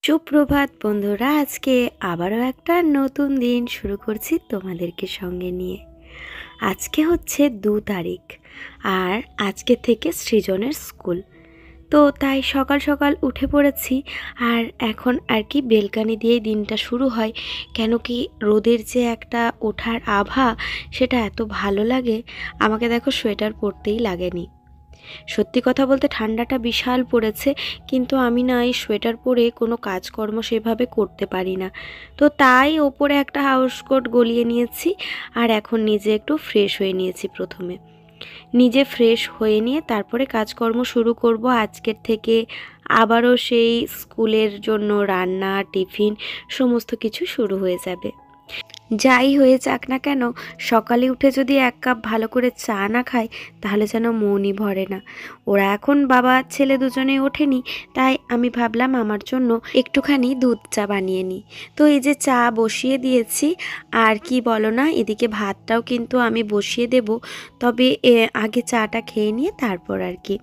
সুপ্রভাত বন্ধুরা, আজকে আবারও একটা নতুন দিন শুরু করছি তোমাদেরকে সঙ্গে নিয়ে। আজকে হচ্ছে 2 তারিখ, আর আজকে থেকে সৃজনের স্কুল। তো তাই সকাল সকাল উঠে পড়েছি। আর এখন আর কি বেলকানি দিয়েই দিনটা শুরু হয়, কেন কি রোদের যে একটা ওঠার আভা, সেটা এত ভালো লাগে। আমাকে দেখো, সোয়েটার পরতেই লাগেনি। সত্যি কথা বলতে ঠান্ডাটা বিশাল পড়েছে, কিন্তু আমি না এই সোয়েটার পরে কোনো কাজকর্ম সেভাবে করতে পারি না। তো তাই ওপরে একটা হাউস কোট গলিয়ে নিয়েছি, আর এখন নিজে একটু ফ্রেশ হয়ে নিয়েছি। প্রথমে নিজে ফ্রেশ হয়ে নিয়ে তারপরে কাজকর্ম শুরু করব। আজকের থেকে আবারও সেই স্কুলের জন্য রান্না, টিফিন সমস্ত কিছু শুরু হয়ে যাবে। যাই হয়ে যাক না কেন, সকালে উঠে যদি 1 কাপ ভালো করে চা না খাই, তাহলে যেন মনই ভরে না। ওরা এখন বাবা ছেলে দুজনেই ওঠেনি, তাই আমি ভাবলাম আমার জন্য একটুখানি দুধ চা বানিয়ে নিই। তো এই যে চা বসিয়ে দিয়েছি, আর কি বলো না, এদিকে ভাতটাও কিন্তু আমি বসিয়ে দেব। তবে আগে চাটা খেয়ে নিয়ে তারপর আর কি।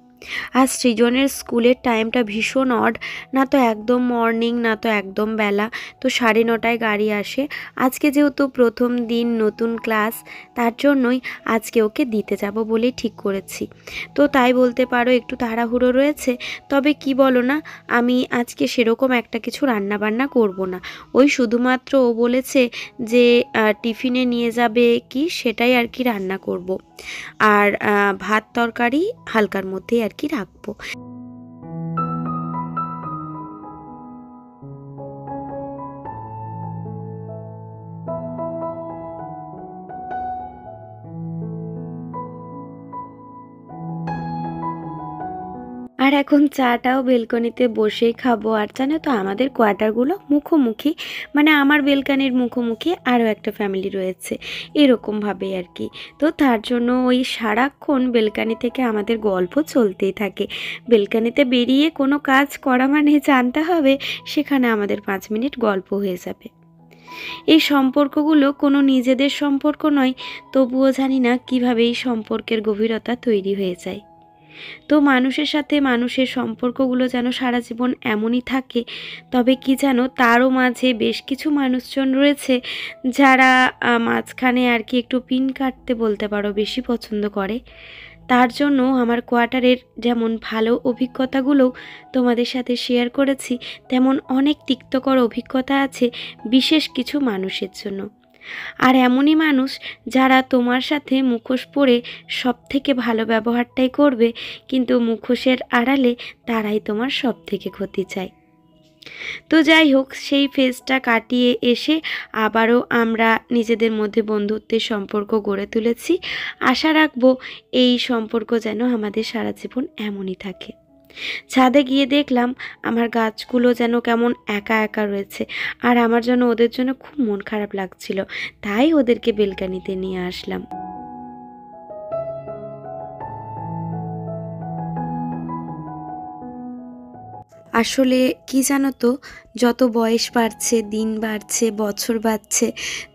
আর সৃজনের স্কুলের টাইমটা ভীষণ অড, না তো একদম মর্নিং, না তো একদম বেলা। তো 9:30টায় গাড়ি আসে। আজকে যেহেতু প্রথম দিন, নতুন ক্লাস, তার জন্যই আজকে ওকে দিতে যাব বলেই ঠিক করেছি। তো তাই বলতে পারো একটু তাড়াহুড়ো রয়েছে। তবে কি বলো না, আমি আজকে সেরকম একটা কিছু রান্না বান্না করব না। ওই শুধুমাত্র ও বলেছে যে টিফিনে নিয়ে যাবে কি, সেটাই আর কি রান্না করব। আর ভাত তরকারি হালকার মধ্যেই আর কি রাখবো। আর এখন চাটাও বেলকনিতে বসেই খাবো। আর জানো তো, আমাদের কোয়ার্টারগুলো মুখোমুখি, মানে আমার বেলকানির মুখোমুখি আরও একটা ফ্যামিলি রয়েছে, এরকমভাবেই আর কি। তো তার জন্য ওই সারাক্ষণ বেলকানি থেকে আমাদের গল্প চলতেই থাকে। বেলকানিতে বেরিয়ে কোনো কাজ করা মানে জানতে হবে সেখানে আমাদের 5 মিনিট গল্প হয়ে যাবে। এই সম্পর্কগুলো কোনো নিজেদের সম্পর্ক নয়, তবুও জানি না কিভাবে এই সম্পর্কের গভীরতা তৈরি হয়ে যায়। তো মানুষের সাথে মানুষের সম্পর্কগুলো যেন সারা জীবন এমনই থাকে। তবে কি জানো, তারও মাঝে বেশ কিছু মানুষজন রয়েছে যারা মাঝখানে আর কি একটু পিন কাটতে বলতে পারো বেশি পছন্দ করে। তার জন্য আমার কোয়ার্টারের যেমন ভালো অভিজ্ঞতাগুলোও তোমাদের সাথে শেয়ার করেছি, তেমন অনেক তিক্তকর অভিজ্ঞতা আছে বিশেষ কিছু মানুষের জন্য। আর এমনই মানুষ যারা তোমার সাথে মুখোশ পরে সব থেকে ভালো ব্যবহারটাই করবে, কিন্তু মুখোশের আড়ালে তারাই তোমার সব থেকে ক্ষতি চায়। তো যাই হোক, সেই ফেজটা কাটিয়ে এসে আবারও আমরা নিজেদের মধ্যে বন্ধুত্বের সম্পর্ক গড়ে তুলেছি। আশা রাখবো এই সম্পর্ক যেন আমাদের সারা জীবন এমনই থাকে। ছাদে গিয়ে দেখলাম আমার গাছগুলো যেন কেমন একা একা রয়েছে, আর আমার যেন ওদের জন্য খুব মন খারাপ লাগছিল। তাই ওদেরকে বেলকানিতে নিয়ে আসলাম। আসলে কি জানো তো, যত বয়স বাড়ছে, দিন বাড়ছে, বছর বাড়ছে,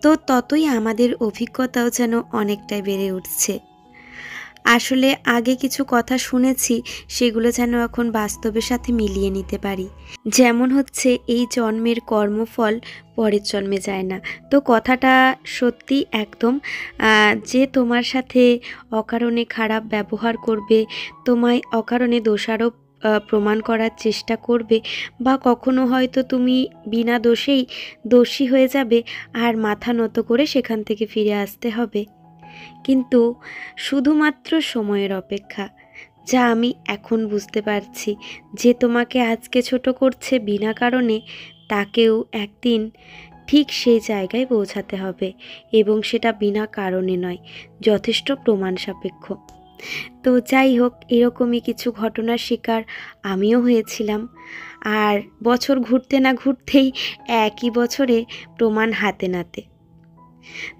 তো ততই আমাদের অভিজ্ঞতাও যেন অনেকটাই বেড়ে উঠছে। আসলে আগে কিছু কথা শুনেছি, সেগুলো যেন এখন বাস্তবের সাথে মিলিয়ে নিতে পারি। যেমন হচ্ছে, এই জন্মের কর্মফল পরের জন্মে যায় না। তো কথাটা সত্যি একদম। যে তোমার সাথে অকারণে খারাপ ব্যবহার করবে, তোমায় অকারণে দোষারোপ প্রমাণ করার চেষ্টা করবে, বা কখনো হয়তো তুমি বিনা দোষেই দোষী হয়ে যাবে, আর মাথা নত করে সেখান থেকে ফিরে আসতে হবে। কিন্তু শুধুমাত্র সময়ের অপেক্ষা। যা আমি এখন বুঝতে পারছি, যে তোমাকে আজকে ছোট করছে বিনা কারণে, তাকেও একদিন ঠিক সেই জায়গায় পৌঁছাতে হবে, এবং সেটা বিনা কারণে নয়, যথেষ্ট প্রমাণ সাপেক্ষ। তো যাই হোক, এরকমই কিছু ঘটনার শিকার আমিও হয়েছিলাম। আর বছর ঘুরতে না ঘুরতেই একই বছরে প্রমাণ হাতে নাতে।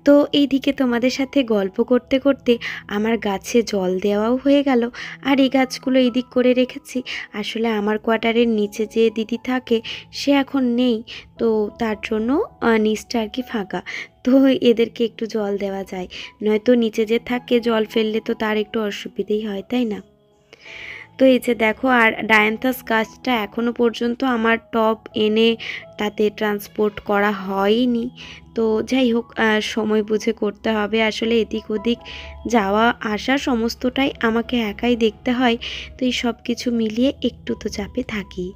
তো এইদিকে তোমাদের সাথে গল্প করতে করতে আমার গাছে জল দেওয়াও হয়ে গেল। আর এই গাছগুলো এইদিক করে রেখেছি। আসলে আমার কোয়ার্টারের নিচে যে দিদি থাকে, সে এখন নেই, তো তার জন্য নিচটা আর কি ফাঁকা। তো এদেরকে একটু জল দেওয়া যায়, নয়তো নিচে যে থাকে জল ফেললে তো তার একটু অসুবিধেই হয়, তাই না? তো এই যে দেখো, আর ডায়ান্থাস গাছটা এখনও পর্যন্ত আমার টব এনে তাতে ট্রান্সপোর্ট করা হয়নি। তো যাই হোক, সময় বুঝে করতে হবে। আসলে এদিক ওদিক যাওয়া আসা সমস্তটাই আমাকে একাই দেখতে হয়। তো এই সব কিছু মিলিয়ে একটু তো চাপে থাকি।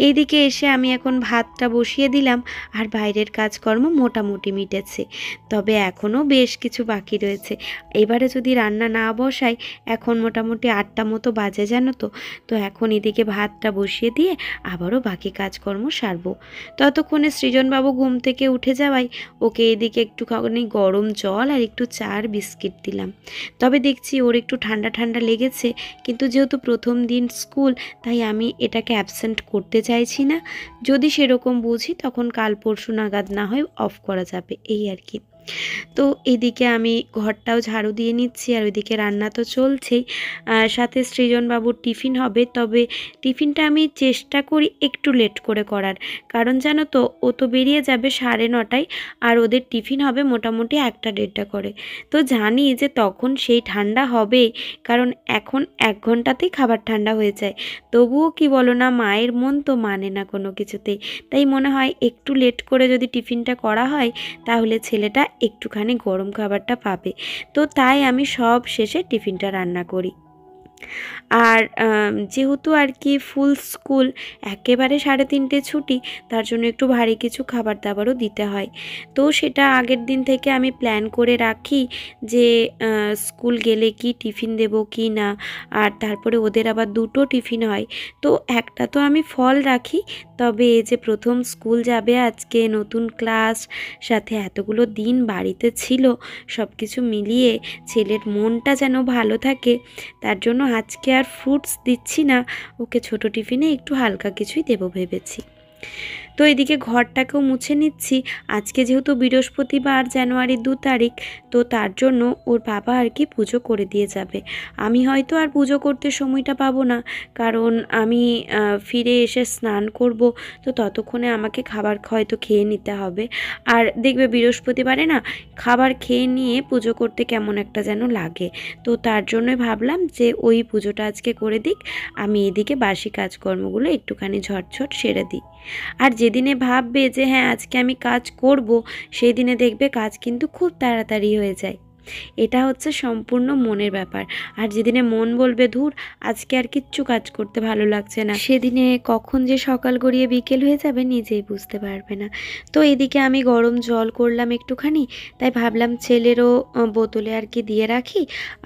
এইদিকে এসে আমি এখন ভাতটা বসিয়ে দিলাম, আর বাইরের কাজকর্ম মোটামুটি মিটেছে, তবে এখনও বেশ কিছু বাকি রয়েছে। এবারে যদি রান্না না বসাই, এখন মোটামুটি 8টা মতো বাজে জানো তো। তো এখন এদিকে ভাতটা বসিয়ে দিয়ে আবারও বাকি কাজকর্ম সারবো। ততক্ষণে সৃজনবাবু ঘুম থেকে উঠে যাওয়ায় ওকে এদিকে একটুখানি গরম জল আর একটু চা আর বিস্কিট দিলাম। তবে দেখছি ওর একটু ঠান্ডা ঠান্ডা লেগেছে, কিন্তু যেহেতু প্রথম দিন স্কুল, তাই আমি এটাকে অ্যাবসেন্ট করতে চাইছি না। যদি সেরকম বুঝি তখন কাল পরশু নাগাদ না হয় অফ করা যাবে, এই আর কি। তো এদিকে আমি ঘরটাও ঝাড়ু দিয়ে নিচ্ছি, আর ওইদিকে রান্না তো চলছেই। সাথে সৃজনবাবুর টিফিন হবে, তবে টিফিনটা আমি চেষ্টা করি একটু লেট করে করার, কারণ জানো তো ও তো বেরিয়ে যাবে 9:30টায়, আর ওদের টিফিন হবে মোটামুটি 1টা-1:30টা করে। তো জানি যে তখন সেই ঠান্ডা হবেই, কারণ এখন 1 ঘন্টাতেই খাবার ঠান্ডা হয়ে যায়। তবুও কি বলো না, মায়ের মন তো মানে না কোনো কিছুতেই। তাই মনে হয় একটু লেট করে যদি টিফিনটা করা হয়, তাহলে ছেলেটা একটুখানি গরম খাবারটা পাবে। তো তাই আমি সব শেষে টিফিনটা রান্না করি। আর যেহেতু আর কি ফুল স্কুল, একেবারে 3:30 ছুটি, তার জন্য একটু ভারী কিছু খাবার দাবারও দিতে হয়। তো সেটা আগের দিন থেকে আমি প্ল্যান করে রাখি যে স্কুল গেলে কি টিফিন দেব কি না। আর তারপরে ওদের আবার 2টো টিফিন হয়। তো একটা তো আমি ফল রাখি, তবে এই যে প্রথম স্কুল যাবে আজকে, নতুন ক্লাস, সাথে এতগুলো দিন বাড়িতে ছিল, সব কিছু মিলিয়ে ছেলের মনটা যেন ভালো থাকে, তার জন্য আজকে আর ফ্রুটস দিচ্ছি না, ওকে ছোট টিফিনে একটু হালকা কিছুই দেবো ভেবেছি। তো এদিকে ঘরটাকেও মুছে নিচ্ছি। আজকে যেহেতু বৃহস্পতিবার, জানুয়ারি 2 তারিখ, তো তার জন্য ওর বাবা আর কি পুজো করে দিয়ে যাবে। আমি হয়তো আর পুজো করতে সময়টা পাবো না, কারণ আমি ফিরে এসে স্নান করব। তো ততক্ষণে আমাকে খাবার হয়তো খেয়ে নিতে হবে। আর দেখবে বৃহস্পতিবারে না খাবার খেয়ে নিয়ে পুজো করতে কেমন একটা যেন লাগে। তো তার জন্যই ভাবলাম যে ওই পুজোটা আজকে করে দিক, আমি এদিকে বাসি কাজকর্মগুলো একটুখানি ঝটঝট সেরে দিই। আর যেদিনে ভাববে যে হ্যাঁ আজকে আমি কাজ করব, সেই দিনে দেখবে কাজ কিন্তু খুব তাড়াতাড়ি হয়ে যায়। এটা হচ্ছে সম্পূর্ণ মনের ব্যাপার। আর যেদিনে মন বলবে ধুর আজকে আর কিচ্ছু কাজ করতে ভালো লাগছে না, সেদিনে কখন যে সকাল গড়িয়ে বিকেল হয়ে যাবে নিজেই বুঝতে পারবে না। তো এদিকে আমি গরম জল করলাম একটুখানি, তাই ভাবলাম ছেলেরও বোতলে আর কি দিয়ে রাখি।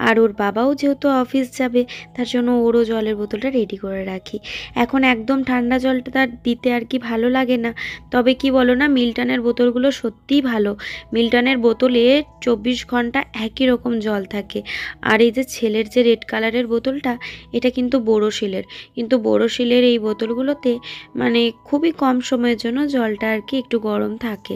আর ওর বাবাও যেহেতু অফিস যাবে, তার জন্য ওরও জলের বোতলটা রেডি করে রাখি। এখন একদম ঠান্ডা জলটা তার দিতে আর কি ভালো লাগে না, তবে কি বলো না, মিল্টনের বোতলগুলো সত্যিই ভালো। মিল্টনের বোতলে 24 ঘন্টা একই রকম জল থাকে। আর এই যে ছেলের যে রেড কালারের বোতলটা, এটা কিন্তু বোরোসিলের, কিন্তু বোরোসিলের এই বোতলগুলোতে মানে খুবই কম সময়ের জন্য জলটা আর কি একটু গরম থাকে।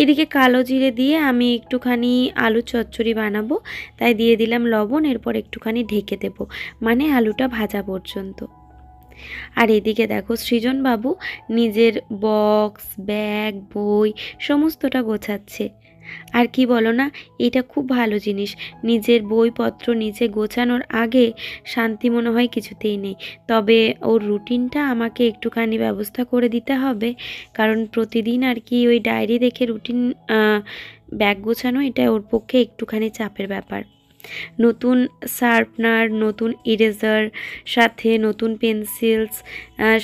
এদিকে কালো জিরে দিয়ে আমি একটুখানি আলু চচ্চড়ি বানাবো, তাই দিয়ে দিলাম লবণ, এরপর একটুখানি ঢেকে দেব, মানে আলুটা ভাজা পর্যন্ত। আর এদিকে দেখো সৃজনবাবু নিজের বক্স, ব্যাগ, বই সমস্তটা গোছাচ্ছে। আর কি বলো না, এটা খুব ভালো জিনিস। নিজের বইপত্র নিজে গোছানোর আগে শান্তি মনে হয় কিছুতেই নেই। তবে ওর রুটিনটা আমাকে একটুখানি ব্যবস্থা করে দিতে হবে, কারণ প্রতিদিন আর কি ওই ডায়েরি দেখে রুটিন ব্যাগ গোছানো, এটা ওর পক্ষে একটুখানি চাপের ব্যাপার। নতুন শার্পনার, নতুন ইরেজার, সাথে নতুন পেন্সিলস,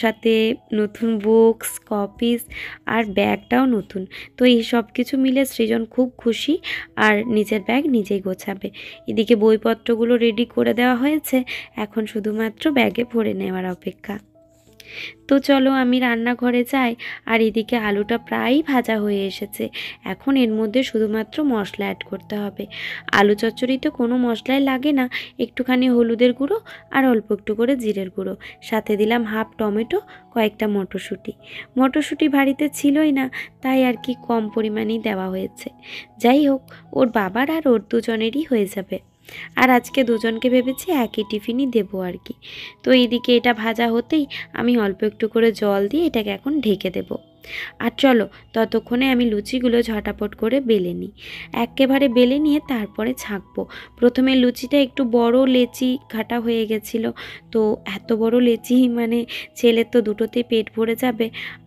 সাথে নতুন বুকস, কপিস, আর ব্যাগটাও নতুন। তো এই সব কিছু মিলে সৃজন খুব খুশি, আর নিজের ব্যাগ নিজেই গোছাবে। এদিকে বইপত্রগুলো রেডি করে দেওয়া হয়েছে, এখন শুধুমাত্র ব্যাগে ভরে নেওয়ার অপেক্ষা। তো চলো আমি রান্নাঘরে যাই। আর এদিকে আলুটা প্রায়ই ভাজা হয়ে এসেছে, এখন এর মধ্যে শুধুমাত্র মশলা অ্যাড করতে হবে। আলু চচ্চড়িতে কোনো মশলাই লাগে না, একটুখানি হলুদের গুঁড়ো আর অল্প একটু করে জিরের গুঁড়ো, সাথে দিলাম হাফ টমেটো, কয়েকটা মটরশুঁটি। মটরশুঁটি বাড়িতে ছিলই না, তাই আর কি কম পরিমাণেই দেওয়া হয়েছে। যাই হোক, ওর বাবার আর ওর দুজনেরই হয়ে যাবে। আর আজকে দুজনকে ভেবেছি একই টিফিনই দেবো আর কি। তো এইদিকে এটা ভাজা হতেই আমি অল্প একটু করে জল দিয়ে এটাকে এখন ঢেকে দেবো। আর চলো ততক্ষণে আমি লুচিগুলো ঝটাপট করে বেলে নিই। একেবারে বেলে নিয়ে তারপরে ছাঁকবো। প্রথমে লুচিটা একটু বড় লেচি কাটা হয়ে গেছিল, তো এত বড় লেচি মানে ছেলের তো দুটোতেই পেট ভরে যাবে,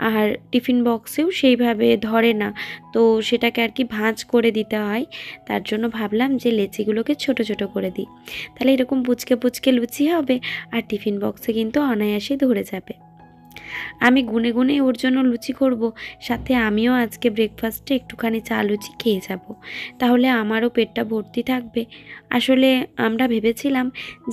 আর টিফিন বক্সেও সেইভাবে ধরে না, তো সেটাকে আর কি ভাঁজ করে দিতে হয়। তার জন্য ভাবলাম যে লেচিগুলোকে ছোট ছোট করে দিই, তাহলে এরকম পুচকে পুচকে লুচি হবে আর টিফিন বক্সে কিন্তু অনায়াসে ধরে যাবে। আমি গুনে গুনে ওর জন্য লুচি করব, সাথে আমিও আজকে ব্রেকফাস্টে একটুখানি চা লুচি খেয়ে যাব, তাহলে আমারও পেটটা ভর্তি থাকবে। আসলে আমরা ভেবেছিলাম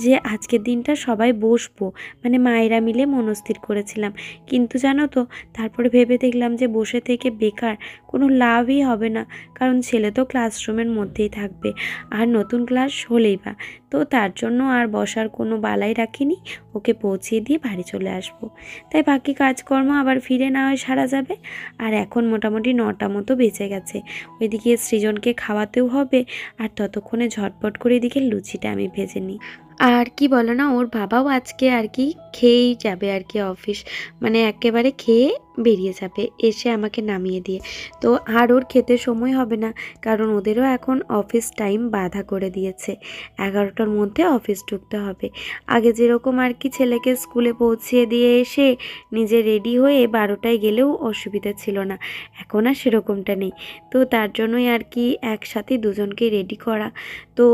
যে আজকের দিনটা সবাই বসবো, মানে মায়েরা মিলে মনস্থির করেছিলাম, কিন্তু জানো তো তারপরে ভেবে দেখলাম যে বসে থেকে বেকার, কোনো লাভই হবে না, কারণ ছেলে তো ক্লাসরুমের মধ্যেই থাকবে, আর নতুন ক্লাস হলেই বা, তো তার জন্য আর বসার কোনো বালাই রাখিনি, ওকে পৌঁছিয়ে দিয়ে বাড়ি চলে আসবো। তাই বাকি কাজকর্ম আবার ফিরে না হয় সারা যাবে। আর এখন মোটামুটি 9টা মতো বেঁচে গেছে, ওইদিকে সৃজনকে খাওয়াতেও হবে, আর ততক্ষণে ঝটপট করে এদিকে লুচিটা আমি ভেজে নিই। আর কি বলো না, ওর বাবাও আজকে আর কি খেয়েই যাবে আর কি অফিস, মানে একেবারে খেয়ে বেরিয়ে যাবে এসে আমাকে নামিয়ে দিয়ে, তো আর ওর খেতে সময় হবে না, কারণ ওদেরও এখন অফিস টাইম বাঁধা করে দিয়েছে, 11টার মধ্যে অফিস ঢুকতে হবে। আগে যেরকম আর কি ছেলেকে স্কুলে পৌঁছিয়ে দিয়ে এসে নিজে রেডি হয়ে 12টায় গেলেও অসুবিধা ছিল না, এখন আর সেরকমটা নেই, তো তার জন্যই আর কি একসাথে দুজনকে রেডি করা। তো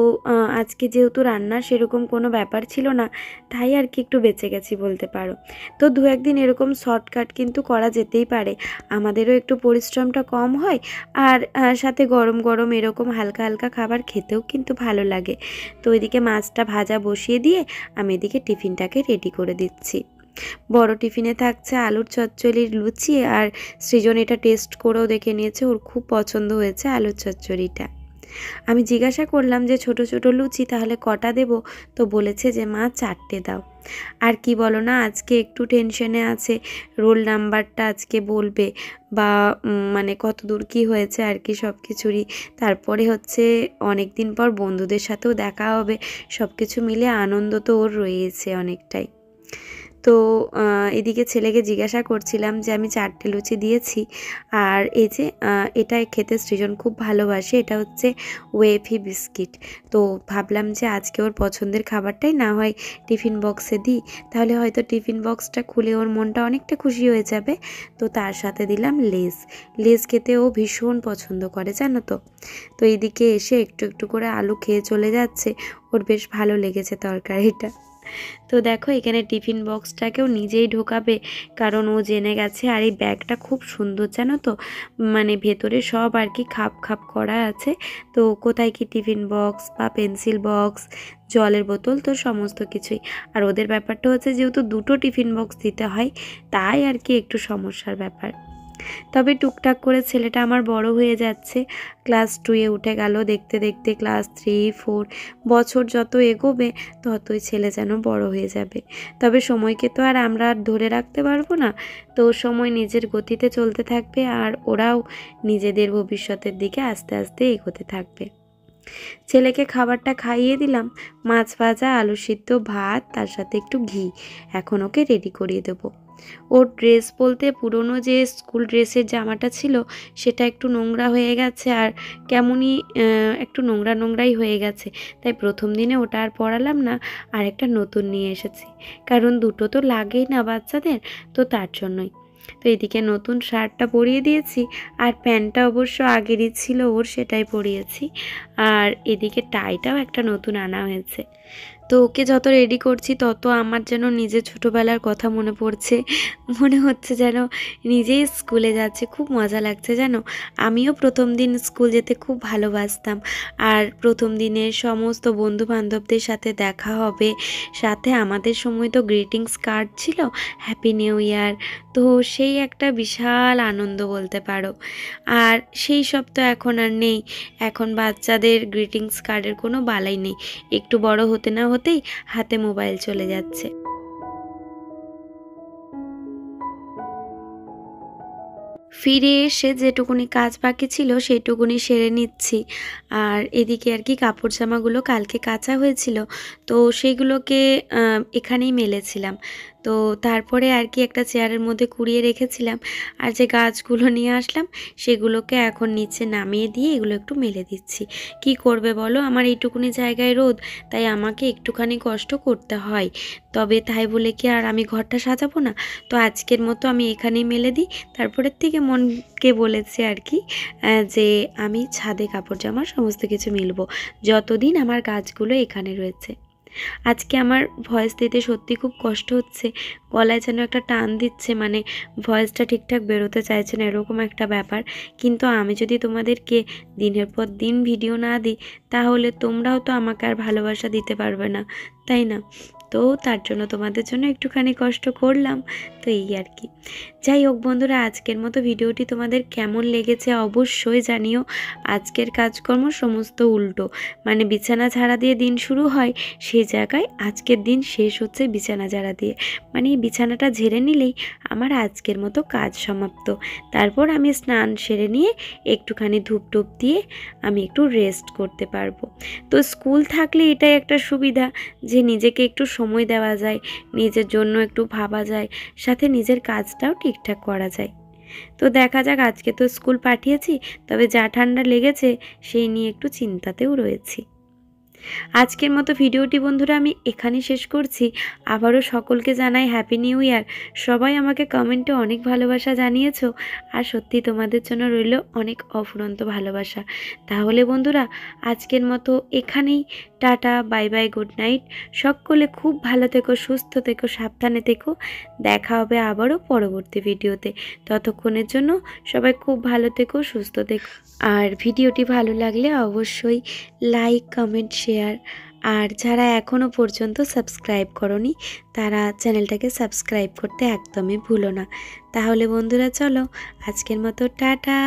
আজকে যেহেতু রান্নার সেরকম কোনো ব্যাপার ছিল না, তাই আর কি একটু বেঁচে গেছি বলতে পারো। তো দু একদিন এরকম শর্টকাট কিন্তু করা যেতেই পারে, আমাদেরও একটু পরিশ্রমটা কম হয়, আর সাথে গরম গরম এরকম হালকা হালকা খাবার খেতেও কিন্তু ভালো লাগে। তো এদিকে মাছটা ভাজা বসিয়ে দিয়ে আমি এদিকে টিফিনটাকে রেডি করে দিচ্ছি। বড় টিফিনে থাকছে আলুর চচ্চড়ির লুচি, আর সৃজন এটা টেস্ট করেও দেখে নিয়েছে, ওর খুব পছন্দ হয়েছে আলুর চচ্চড়িটা। আমি জিজ্ঞাসা করলাম যে ছোট ছোট লুচি তাহলে কটা দেব, তো বলেছে যে মা 4টে দাও। আর কি বলো না, আজকে একটু টেনশনে আছে, রোল নাম্বারটা আজকে বলবে, বা মানে কত দূর কী হয়েছে আর কি সব কিছুরই। তারপরে হচ্ছে অনেক দিন পর বন্ধুদের সাথেও দেখা হবে, সব কিছু মিলে আনন্দ তো ওর রয়েছে অনেকটাই। তো এদিকে ছেলেকে জিজ্ঞাসা করছিলাম যে আমি 4টে লুচি দিয়েছি, আর এই যে এটা খেতে সৃজন খুব ভালোবাসে, এটা হচ্ছে ওয়েফি বিস্কিট, তো ভাবলাম যে আজকে ওর পছন্দের খাবারটাই না হয় টিফিন বক্সে দিই, তাহলে হয়তো টিফিন বক্সটা খুলে ওর মনটা অনেকটা খুশি হয়ে যাবে। তো তার সাথে দিলাম লেস, লেস খেতে ও ভীষণ পছন্দ করে জানো তো। তো এইদিকে এসে একটু একটু করে আলু খেয়ে চলে যাচ্ছে, ওর বেশ ভালো লেগেছে তরকারিটা। তো দেখো এখানে টিফিন বক্সটাকেও নিজেই ঢোকাবে, কারণ ও জেনে গেছে। আর এই ব্যাগটা খুব সুন্দর জানো তো, মানে ভেতরে সব আর কি খাপ খাপ করা আছে, তো কোথায় কি টিফিন বক্স বা পেন্সিল বক্স, জলের বোতল, তো সমস্ত কিছুই। আর ওদের ব্যাপারটা হচ্ছে যেহেতু দুটো টিফিন বক্স দিতে হয়, তাই আর কি একটু সমস্যার ব্যাপার। তবে টুকটাক করে ছেলেটা আমার বড় হয়ে যাচ্ছে, ক্লাস 2-এ উঠে গেল, দেখতে দেখতে ক্লাস 3, 4, বছর যত এগোবে ততই ছেলে যেন বড় হয়ে যাবে। তবে সময়কে তো আর আমরা ধরে রাখতে পারবো না, তো সময় নিজের গতিতে চলতে থাকবে, আর ওরাও নিজেদের ভবিষ্যতের দিকে আস্তে আস্তে এগোতে থাকবে। ছেলেকে খাবারটা খাইয়ে দিলাম, মাছ ভাজা, আলু সিদ্ধ, ভাত, তার সাথে একটু ঘি। এখন ওকে রেডি করিয়ে দেবো। ওর ড্রেস বলতে পুরনো যে স্কুল ড্রেসের জামাটা ছিল সেটা একটু নোংরা হয়ে গেছে, আর কেমনই একটু নোংরা নোংরাই হয়ে গেছে, তাই প্রথম দিনে ওটা আর পরালাম না, আর একটা নতুন নিয়ে এসেছি, কারণ দুটো তো লাগেই না বাচ্চাদের, তো তার জন্যই। তো এদিকে নতুন শার্টটা পরিয়ে দিয়েছি, আর প্যান্টটা অবশ্য আগেরই ছিল ওর, সেটাই পরিয়েছি, আর এদিকে টাইটাও একটা নতুন আনা হয়েছে। তো ওকে যত রেডি করছি তত আমার যেন নিজের ছোটোবেলার কথা মনে পড়ছে, মনে হচ্ছে যেন নিজেই স্কুলে যাচ্ছে, খুব মজা লাগছে জানো। আমিও প্রথম দিন স্কুল যেতে খুব ভালোবাসতাম, আর প্রথম দিনে সমস্ত বন্ধু বান্ধবদের সাথে দেখা হবে, সাথে আমাদের সময় তো গ্রিটিংস কার্ড ছিল, হ্যাপি নিউ ইয়ার, তো সেই একটা বিশাল আনন্দ বলতে পারো। আর সেই সব তো এখন আর নেই, এখন বাচ্চাদের গ্রিটিংস কার্ডের কোনো বালাই নেই, একটু বড় হতে না হতেই হাতে মোবাইল চলে যাচ্ছে। ফিরে এসে যেটুকুনি কাজ বাকি ছিল সেইটুকুনি সেরে নিচ্ছি, আর এদিকে আর কি কাপড় জামাগুলো কালকে কাচা হয়েছিল, তো সেইগুলোকে এখানেই মেলেছিলাম। তো তারপরে আর কি একটা চেয়ারের মধ্যে কুড়িয়ে রেখেছিলাম, আর যে গাছগুলো নিয়ে আসলাম সেগুলোকে এখন নিচে নামিয়ে দিয়ে এগুলো একটু মেলে দিচ্ছি। কি করবে বলো, আমার এইটুকুনি জায়গায় রোদ, তাই আমাকে একটুখানি কষ্ট করতে হয়। তবে তাই বলে কি আর আমি ঘরটা সাজাবো না? তো আজকের মতো আমি এখানেই মেলে দিই। তারপরের থেকে মনকে বলেছি আর কি যে আমি ছাদে কাপড় জামা সমস্ত কিছু মিলবো যতদিন আমার গাছগুলো এখানে রয়েছে। আজকে আমার ভয়েস দিতে সত্যি খুব কষ্ট হচ্ছে, গলায় যেন একটা টান দিচ্ছে, মানে ভয়েসটা ঠিকঠাক বেরোতে চাইছে না, এরকম একটা ব্যাপার। কিন্তু আমি যদি তোমাদেরকে দিনের পর দিন ভিডিও না দিই তাহলে তোমরাও তো আমাকে আর ভালোবাসা দিতে পারবে না, তাই না? তো তার জন্য তোমাদের জন্য একটুখানি কষ্ট করলাম, তো এই আর কি। যাই হোক বন্ধুরা, আজকের মতো ভিডিওটি তোমাদের কেমন লেগেছে অবশ্যই জানিও। আজকের কাজকর্ম সমস্ত উল্টো, মানে বিছানা ঝাড়া দিয়ে দিন শুরু হয়, সেই জায়গায় আজকের দিন শেষ হচ্ছে বিছানা ঝাড়া দিয়ে। মানে এই বিছানাটা ঝেড়ে নিলেই আমার আজকের মতো কাজ সমাপ্ত। তারপর আমি স্নান সেরে নিয়ে একটুখানি ধূপ টুপ দিয়ে আমি একটু রেস্ট করতে পারবো। তো স্কুল থাকলে এটাই একটা সুবিধা যে নিজেকে একটু সময় দেওয়া যায়, নিজের জন্য একটু ভাবা যায়, সাথে নিজের কাজটাও ঠিকঠাক করা যায়। তো দেখা যাক, আজকে তো স্কুল পাঠিয়েছি, তবে যা ঠান্ডা লেগেছে সেই নিয়ে একটু চিন্তাতেও রয়েছি। আজকের মতো ভিডিওটি বন্ধুরা আমি এখানেই শেষ করছি। আবারও সকলকে জানাই হ্যাপি নিউ ইয়ার। সবাই আমাকে কমেন্টে অনেক ভালোবাসা জানিয়েছো, আর সত্যি তোমাদের জন্য রইল অনেক অফুরন্ত ভালোবাসা। তাহলে বন্ধুরা আজকের মতো এখানেই tata, bye bye, good night. সকলে খুব ভালো থেকো, সুস্থ থেকো, সাবধানে থেকো। দেখা হবে আবারও পরবর্তী ভিডিওতে। ততক্ষণের জন্য সবাই খুব ভালো থেকো, সুস্থ থেকো। আর ভিডিওটি ভালো লাগলে অবশ্যই লাইক, কমেন্ট, শেয়ার, আর যারা এখনও পর্যন্ত সাবস্ক্রাইব করনি তারা চ্যানেলটাকে সাবস্ক্রাইব করতে একদমই ভুলো না। তাহলে বন্ধুরা চলো আজকের মতো টাটা।